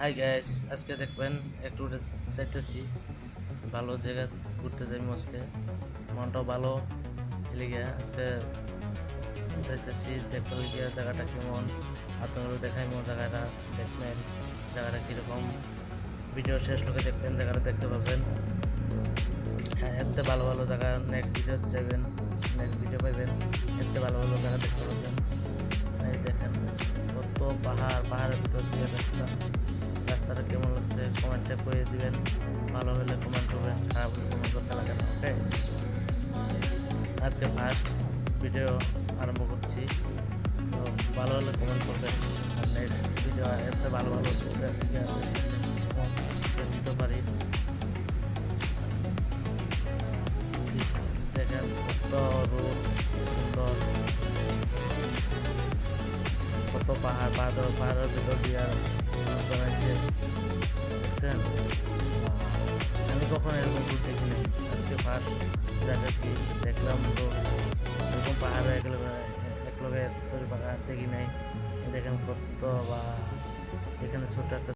Hi guys, আজকে দেখবেন একটু চাইতেছি ভালো জায়গা ঘুরতে যাই আজকে। মনটাও ভালো এলিগে আজকে চাইতেছি দেখতে গিয়ে জায়গাটা কেমন। আপনাদেরও দেখাইমো জায়গাটা, দেখবেন জায়গাটা কীরকম। ভিডিও শেষ লোকে দেখবেন, জায়গাটা দেখতে পাবেন। হ্যাঁ, এতে ভালো ভালো জায়গা নেক্সট ভিডিও চাইবেন, নেক্সট ভিডিও পাইবেন। এতে ভালো ভালো জায়গা দেখতে পাবেন। এই দেখেন কত পাহাড়, পাহাড়ের ভিতর দিয়ে রাস্তাটা কেমন লাগছে কমেন্টে করে দিবেন। ভালো হলে কমেন্ট করবেন, খারাপ হলে কমেন্ট করতে লাগে না। ওকে, আজকে ফার্স্ট ভিডিও আরম্ভ করছি, তো ভালো হলে কমেন্ট করবেন। আর নেক্সট ভিডিও এতে ভালো ভালো দিতে পারি। দেখেন কত রোড সুন্দর, কত পাহাড়, পাহাড়ের ভিতর দিয়ে বানাইছে দেখছেন। আমি কখনো এরকম রুট দেখিনি, আজকে ফার্স্ট যাচ্ছি দেখলাম। তো এরকম পাহাড়ে একলগে তৈরি পাহাড় দেখি নাই। দেখেন কত বা এখানে ছোট একটা